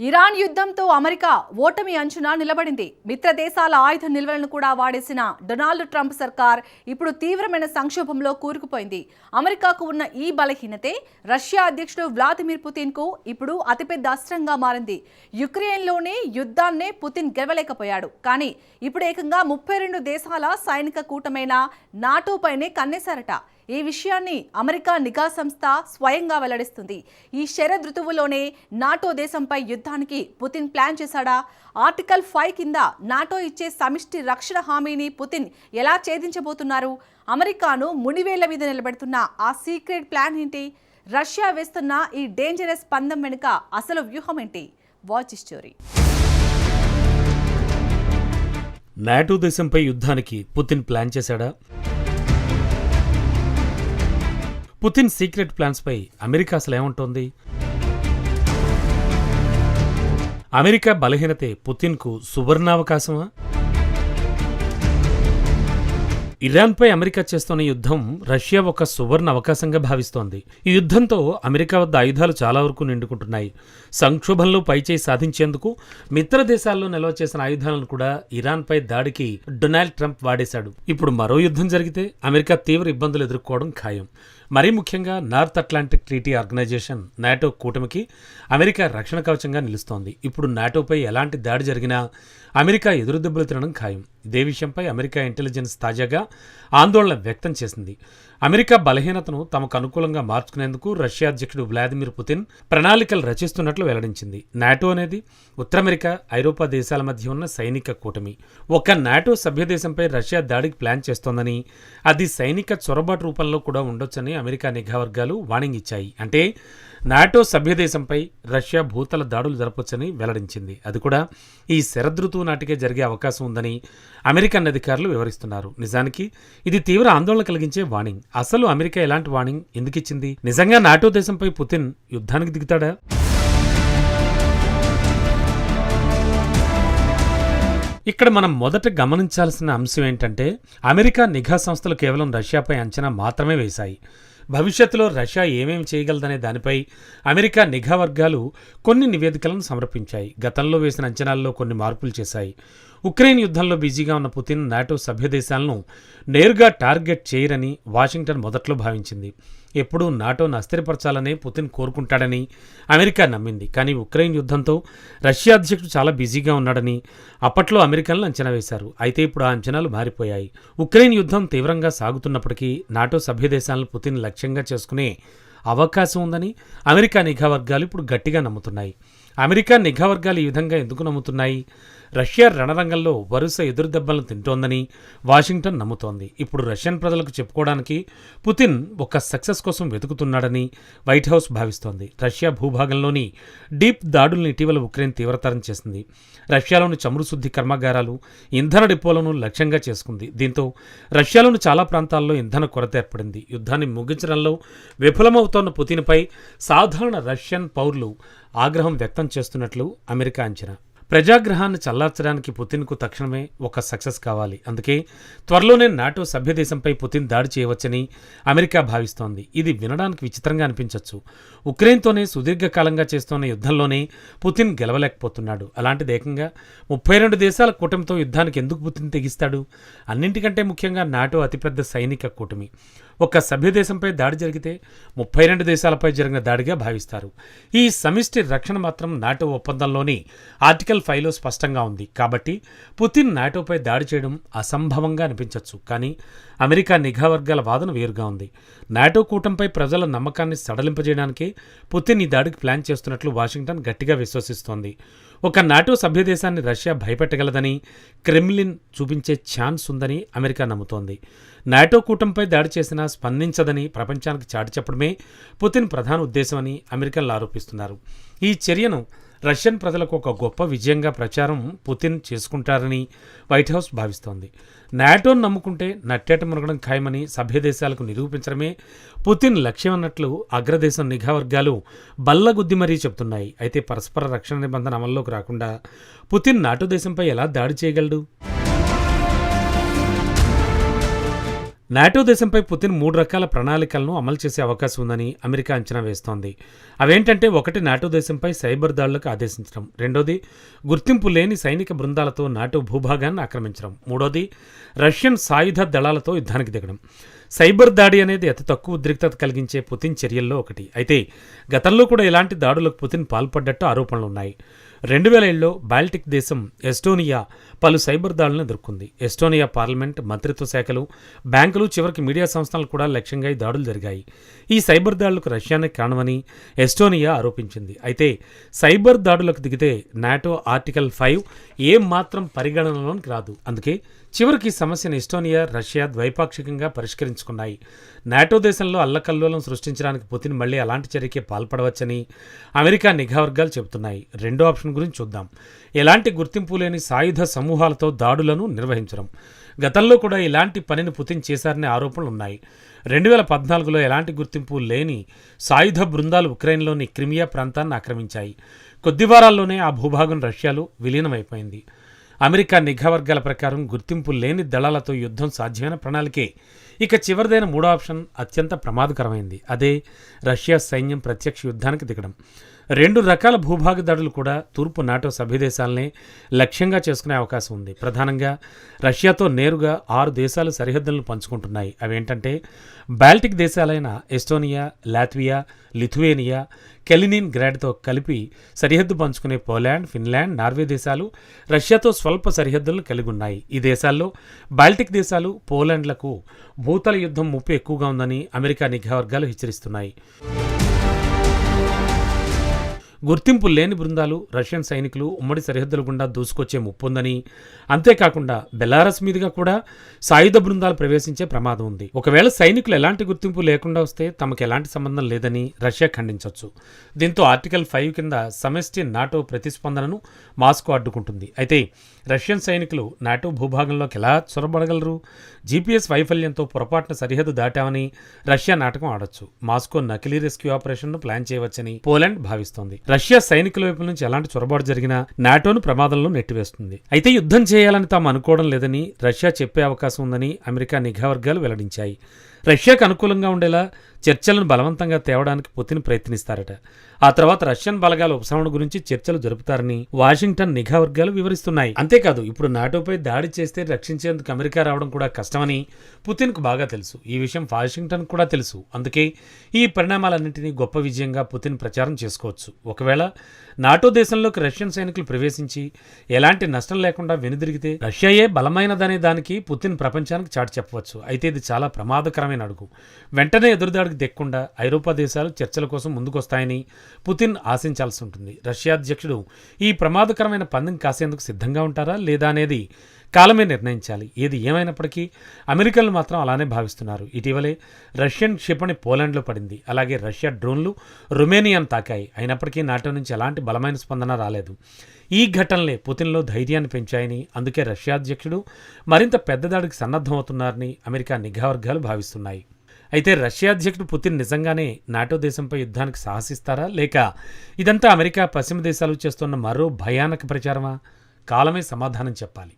Iran యుద్ధంతో America ఓటమి అంచున నిలబడింది. మిత్ర దేశాల ఆయుధ నిల్వలను కూడా వాడేసిన డొనాల్డ్ ట్రంప్ సర్కార్ ఇప్పుడు తీవ్రమైన సంక్షోభంలో కూరుకుపోయింది. అమెరికాకు ఉన్న ఈ బలహీనతే రష్యా అధ్యక్షుడు వ్లాదిమిర్ పుతిన్కు ఇప్పుడు అతిపెద్ద అస్త్రంగా మారింది. యుక్రెయిన్లోనే యుద్ధాన్నే పుతిన్ గెలవలేకపోయాడు. కానీ ఇప్పుడు ఏకంగా 32 దేశాల సైనిక కూటమైన నాటోపైనే కన్నేశారట. ఈ విషయాన్ని అమెరికా నిఘా సంస్థ స్వయంగా వెల్లడిస్తుంది. ఈ శరదృతువులోనే నాటో దేశంపై యుద్ధానికి పుతిన్ ప్లాన్ చేశాడా? ఆర్టికల్ 5 కింద నాటో ఇచ్చే సమిష్టి రక్షణ హామీని పుతిన్ ఎలా ఛేదించబోతున్నారు? అమెరికాను మునివేళ్ల మీద నిలబెడుతున్న ఆ సీక్రెట్ ప్లాన్ ఏంటి? రష్యా వేస్తున్న ఈ డేంజరస్ పందెం వెనుక అసలు వ్యూహం ఏంటి? Watch story. నాటో దేశంపై యుద్ధానికి పుతిన్ ప్లాన్ చేశాడా? పుతిన్ సీక్రెట్ ప్లాన్స్ పై అమెరికా అసలు ఏమంటోంది? అమెరికా బలహీనతే పుతిన్కు సువర్ణావకాశమా? ఇరాన్పై అమెరికా చేస్తున్న యుద్ధం రష్యా ఒక సువర్ణ అవకాశంగా భావిస్తోంది. ఈ యుద్ధంతో అమెరికా వద్ద ఆయుధాలు చాలా వరకు నిండుకుంటున్నాయి. సంక్షోభంలో పైచేయి సాధించేందుకు మిత్ర దేశాల్లో నిల్వ చేసిన ఆయుధాలను కూడా ఇరాన్పై దాడికి డొనాల్డ్ ట్రంప్ వాడేశాడు. ఇప్పుడు మరో యుద్ధం జరిగితే అమెరికా తీవ్ర ఇబ్బందులు ఎదుర్కోవడం ఖాయం. మరీ ముఖ్యంగా North Atlantic Treaty Organization NATO కూటమికి అమెరికా రక్షణ కవచంగా నిలుస్తోంది. ఇప్పుడు నాటోపై ఎలాంటి దాడి జరిగినా అమెరికా ఎదురుదెబ్బలు తినడం ఖాయం. ఇదే విషయంపై అమెరికా ఇంటెలిజెన్స్ తాజాగా ఆందోళన వ్యక్తం చేసింది. అమెరికా బలహీనతను తమకు అనుకూలంగా మార్చుకునేందుకు రష్యా అధ్యక్షుడు వ్లాదిమిర్ పుతిన్ ప్రణాళికలు రచిస్తున్నట్లు వెల్లడించింది. నాటో అనేది ఉత్తర అమెరికా, ఐరోపా దేశాల మధ్య ఉన్న సైనిక కూటమి. ఒక నాటో సభ్యదేశంపై రష్యా దాడికి ప్లాన్ చేస్తోందని, అది సైనిక చొరబాటు రూపంలో కూడా ఉండొచ్చని అమెరికా నిఘా వర్గాలు వార్నింగ్ ఇచ్చాయి. అంటే నాటో సభ్యదేశంపై రష్యా భూతల దాడులు జరపొచ్చని వెల్లడించింది. అది కూడా ఈ శరదృతువు నాటికే జరిగే అవకాశం ఉందని అమెరికన్ అధికారులు వివరిస్తున్నారు. నిజానికి ఇది తీవ్ర ఆందోళన కలిగించే వార్నింగ్. అసలు అమెరికా ఎలాంటి వార్నింగ్ ఎందుకు ఇచ్చింది? నిజంగా నాటో దేశంపై పుతిన్ యుద్ధానికి దిగుతాడా? ఇక్కడ మనం మొదట గమనించాల్సిన అంశం ఏంటంటే, అమెరికా నిఘా సంస్థలు కేవలం రష్యాపై అంచనా మాత్రమే వేశాయి. భవిష్యత్తులో రష్యా ఏమేమి చేయగలదనే దానిపై అమెరికా నిఘా వర్గాలు కొన్ని నివేదికలను సమర్పించాయి. గతంలో వేసిన అంచనాల్లో కొన్ని మార్పులు చేశాయి. ఉక్రెయిన్ యుద్ధంలో బిజీగా ఉన్న పుతిన్ నాటో సభ్యదేశాలను నేరుగా టార్గెట్ చేయరని వాషింగ్టన్ మొదట్లో భావించింది. ఎప్పుడూ నాటోను అస్థిరపరచాలనే పుతిన్ కోరుకుంటాడని అమెరికా నమ్మింది. కానీ ఉక్రెయిన్ యుద్ధంతో రష్యా అధ్యక్షుడు చాలా బిజీగా ఉన్నాడని అప్పట్లో అమెరికన్లు అంచనా వేశారు. అయితే ఇప్పుడు ఆ అంచనాలు మారిపోయాయి. ఉక్రెయిన్ యుద్ధం తీవ్రంగా సాగుతున్నప్పటికీ నాటో సభ్యదేశాలను పుతిన్ లక్ష్యంగా చేసుకునే అవకాశం ఉందని అమెరికా నిఘా వర్గాలు ఇప్పుడు గట్టిగా నమ్ముతున్నాయి. అమెరికా నిఘా వర్గాలు ఈ విధంగా ఎందుకు నమ్ముతున్నాయి? రష్యా రణరంగంలో వరుస ఎదురుదెబ్బలను తింటోందని వాషింగ్టన్ నమ్ముతోంది. ఇప్పుడు రష్యన్ ప్రజలకు చెప్పుకోవడానికి పుతిన్ ఒక సక్సెస్ కోసం వెతుకుతున్నాడని వైట్ హౌస్ భావిస్తోంది. రష్యా భూభాగంలోని డీప్ దాడులను ఇటీవల ఉక్రెయిన్ తీవ్రతరం చేసింది. రష్యాలోని చమురు శుద్ధి కర్మాగారాలు, ఇంధన డిపోలను లక్ష్యంగా చేసుకుంది. దీంతో రష్యాలోని చాలా ప్రాంతాల్లో ఇంధన కొరత ఏర్పడింది. యుద్ధాన్ని ముగించడంలో విఫలమవుతోన్న పుతిన్పై సాధారణ రష్యన్ పౌరులు ఆగ్రహం వ్యక్తం చేస్తున్నట్లు అమెరికా అంచనా. ప్రజాగ్రహాన్ని చల్లార్చడానికి పుతిన్కు తక్షణమే ఒక సక్సెస్ కావాలి. అందుకే త్వరలోనే నాటో సభ్యదేశంపై పుతిన్ దాడి చేయవచ్చని అమెరికా భావిస్తోంది. ఇది వినడానికి విచిత్రంగా అనిపించవచ్చు. ఉక్రెయిన్తోనే సుదీర్ఘకాలంగా చేస్తున్న యుద్ధంలోనే పుతిన్ గెలవలేకపోతున్నాడు. అలాంటిది ఏకంగా 32 దేశాల కూటమితో యుద్ధానికి ఎందుకు పుతిన్ తెగిస్తాడు? అన్నింటికంటే ముఖ్యంగా నాటో అతిపెద్ద సైనిక కూటమి. ఒక సభ్యదేశంపై దాడి జరిగితే 32 దేశాలపై జరిగిన దాడిగా భావిస్తారు. ఈ సమిష్టి రక్షణ మాత్రం నాటో ఒప్పందంలోని ఆర్టికల్ 5లో స్పష్టంగా ఉంది. కాబట్టి పుతిన్ నాటోపై దాడి చేయడం అసంభవంగా అనిపించవచ్చు. కానీ అమెరికా నిఘా వర్గాల వాదన వేరుగా ఉంది. నాటో కూటమిపై ప్రజల నమ్మకాన్ని సడలింపజేయడానికే పుతిన్ ఈ దాడికి ప్లాన్ చేస్తున్నట్లు వాషింగ్టన్ గట్టిగా విశ్వసిస్తోంది. ఒక నాటో సభ్యదేశాన్ని రష్యా భయపెట్టగలదని క్రెమ్లిన్ చూపించే ఛాన్స్ ఉందని అమెరికా నమ్ముతోంది. నాటో కూటమిపై దాడి చేసినా స్పందించదని ప్రపంచానికి చాటి చెప్పడమే పుతిన్ ప్రధాన ఉద్దేశమని అమెరికన్లు ఆరోపిస్తున్నారు. ఈ చర్యను రష్యన్ ప్రజలకు ఒక గొప్ప విజయంగా ప్రచారం పుతిన్ చేసుకుంటారని వైట్ హౌస్ భావిస్తోంది. నాటోను నమ్ముకుంటే నట్టేట మునగడం ఖాయమని సభ్యదేశాలకు నిరూపించడమే పుతిన్ లక్ష్యం అన్నట్లు అగ్రదేశం నిఘా వర్గాలు బల్లగుద్ది మరీ చెబుతున్నాయి. అయితే పరస్పర రక్షణ నిబంధన అమల్లోకి రాకుండా పుతిన్ నాటో దేశంపై ఎలా దాడి చేయగలడు? నాటో దేశంపై పుతిన్ 3 రకాల ప్రణాళికలను అమలు చేసే అవకాశం ఉందని అమెరికా అంచనా వేస్తోంది. అవేంటంటే, 1 నాటో దేశంపై సైబర్ దాడులకు ఆదేశించడం, 2ది గుర్తింపు లేని సైనిక బృందాలతో నాటో భూభాగాన్ని ఆక్రమించడం, 3ది రష్యన్ సాయుధ దళాలతో యుద్ధానికి దిగడం. సైబర్ దాడి అనేది అతి తక్కువ ఉద్రిక్తత కలిగించే పుతిన్ చర్యల్లో ఒకటి. అయితే గతంలో కూడా ఇలాంటి దాడులకు పుతిన్ పాల్పడ్డట్టు ఆరోపణలున్నాయి. 2007లో బాల్టిక్ దేశం ఎస్టోనియా పలు సైబర్ దాడులను ఎదుర్కొంది. ఎస్టోనియా పార్లమెంట్, మంత్రిత్వ శాఖలు, బ్యాంకులు, చివరికి మీడియా సంస్థలు కూడా లక్ష్యంగా ఈ దాడులు జరిగాయి. ఈ సైబర్ దాడులకు రష్యానే కారణమని ఎస్టోనియా ఆరోపించింది. అయితే సైబర్ దాడులకు దిగితే నాటో ఆర్టికల్ 5 ఏం మాత్రం పరిగణనలోనికి రాదు. అందుకే చివరికి ఈ సమస్యను ఎస్టోనియా, రష్యా ద్వైపాక్షికంగా పరిష్కరించుకున్నాయి. నాటో దేశంలో అల్లకల్లోలం సృష్టించడానికి పుతిన్ మళ్లీ అలాంటి చర్యకే పాల్పడవచ్చని అమెరికా నిఘా వర్గాలు చెబుతున్నాయి. రెండో ఆప్షన్ గురించి చూద్దాం. ఎలాంటి గుర్తింపు లేని సాయుధ సమూహాలతో దాడులను నిర్వహించడం. గతంలో కూడా ఇలాంటి పనిని పుతిన్ చేశారనే ఆరోపణలున్నాయి. 2014లో ఎలాంటి గుర్తింపు లేని సాయుధ బృందాలు ఉక్రెయిన్లోని క్రిమియా ప్రాంతాన్ని ఆక్రమించాయి. కొద్ది వారాల్లోనే ఆ భూభాగం రష్యాలో విలీనమైపోయింది. అమెరికా నిఘా వర్గాల ప్రకారం గుర్తింపు లేని దళాలతో యుద్ధం సాధ్యమైన ప్రణాళికే. ఇక చివరిదైన 3వ ఆప్షన్ అత్యంత ప్రమాదకరమైంది. అదే రష్యా సైన్యం ప్రత్యక్ష యుద్ధానికి దిగడం. 2 రకాల భూభాగ దాడులు కూడా తూర్పు నాటో సభ్యదేశాలనే లక్ష్యంగా చేసుకునే అవకాశం ఉంది. ప్రధానంగా రష్యాతో నేరుగా 6 దేశాలు సరిహద్దులను పంచుకుంటున్నాయి. అవేంటంటే, బాల్టిక్ దేశాలైన ఎస్టోనియా, లాత్వియా, లిథువేనియా, కెలినిన్ గ్రాడ్తో కలిపి సరిహద్దు పంచుకునే పోలాండ్, ఫిన్లాండ్, నార్వే దేశాలు రష్యాతో స్వల్ప సరిహద్దులను కలిగి ఉన్నాయి. ఈ దేశాల్లో బాల్టిక్ దేశాలు, పోలాండ్లకు భూతల యుద్ధం ముప్పు ఎక్కువగా ఉందని అమెరికా నిఘా వర్గాలు హెచ్చరిస్తున్నాయి. గుర్తింపు లేని బృందాలు, రష్యన్ సైనికులు ఉమ్మడి సరిహద్దుల గుండా దూసుకొచ్చే ముప్పుందని, అంతేకాకుండా బెలారస్ మీదుగా కూడా సాయుధ బృందాలు ప్రవేశించే ప్రమాదం ఉంది. ఒకవేళ సైనికులు ఎలాంటి గుర్తింపు లేకుండా వస్తే తమకు ఎలాంటి సంబంధం లేదని రష్యా ఖండించవచ్చు. దీంతో ఆర్టికల్ 5 కింద సమష్టి నాటో ప్రతిస్పందనను మాస్కో అడ్డుకుంటుంది. అయితే రష్యన్ సైనికులు నాటో భూభాగంలోకి ఎలా చొరబడగలరు? జీపీఎస్ వైఫల్యంతో పొరపాటున సరిహద్దు దాటామని రష్యా నాటకం ఆడొచ్చు. మాస్కో నకిలీ రెస్క్యూ ఆపరేషన్ను ప్లాన్ చేయవచ్చని పోలాండ్ భావిస్తోంది. రష్యా సైనికుల వైపు నుంచి ఎలాంటి చొరబాటు జరిగినా నాటోను ప్రమాదంలో నెట్టివేస్తుంది. అయితే యుద్ధం చేయాలని తాము అనుకోవడం లేదని రష్యా చెప్పే అవకాశం ఉందని అమెరికా నిఘా వర్గాలు వెల్లడించాయి. రష్యాకు అనుకూలంగా ఉండేలా చర్చలను బలవంతంగా తేవడానికి పుతిన్ ప్రయత్నిస్తారట. ఆ తర్వాత రష్యన్ బలగాల ఉపశమన గురించి చర్చలు జరుపుతారని వాషింగ్టన్ నిఘా వర్గాలు వివరిస్తున్నాయి. అంతేకాదు, ఇప్పుడు నాటోపై దాడి చేస్తే రక్షించేందుకు అమెరికా రావడం కూడా కష్టమని పుతిన్కు బాగా తెలుసు. ఈ విషయం వాషింగ్టన్ కూడా తెలుసు. అందుకే ఈ పరిణామాలన్నింటినీ గొప్ప విజయంగా పుతిన్ ప్రచారం చేసుకోవచ్చు. ఒకవేళ నాటో దేశంలోకి రష్యన్ సైనికులు ప్రవేశించి ఎలాంటి నష్టం లేకుండా వెనుదిరిగితే రష్యాయే బలమైనదనే దానికి పుతిన్ ప్రపంచానికి చాటి చెప్పవచ్చు. అయితే ఇది చాలా ప్రమాదకరమైన అడుగు. వెంటనే ఎదురుదాడికి దెక్కకుండా ఐరోపా దేశాలు చర్చల కోసం ముందుకొస్తాయని పుతిన్ ఆశించాల్సి ఉంటుంది. రష్యా అధ్యక్షుడు ఈ ప్రమాదకరమైన పందెం కాసేందుకు సిద్ధంగా ఉంటారా లేదా అనేది కాలమే నిర్ణయించాలి. ఏది ఏమైనప్పటికీ అమెరికన్లు మాత్రం అలానే భావిస్తున్నారు. ఇటీవలే రష్యన్ క్షిపణి పోలాండ్లో పడింది. అలాగే రష్యా డ్రోన్లు రొమేనియాను తాకాయి. అయినప్పటికీ నాటో నుంచి ఎలాంటి బలమైన స్పందన రాలేదు. ఈ ఘటనలే పుతిన్లో ధైర్యాన్ని పెంచాయని, అందుకే రష్యా అధ్యక్షుడు మరింత పెద్ద దాడికి సన్నద్ధమవుతున్నారని అమెరికా నిఘా వర్గాలు భావిస్తున్నాయి. అయితే రష్యా అధ్యక్షుడు పుతిన్ నిజంగానే నాటో దేశంపై యుద్ధానికి సాహసిస్తారా, లేక ఇదంతా అమెరికా, పశ్చిమ దేశాలు చేస్తున్న మరో భయానక ప్రచారమా? కాలమే సమాధానం చెప్పాలి.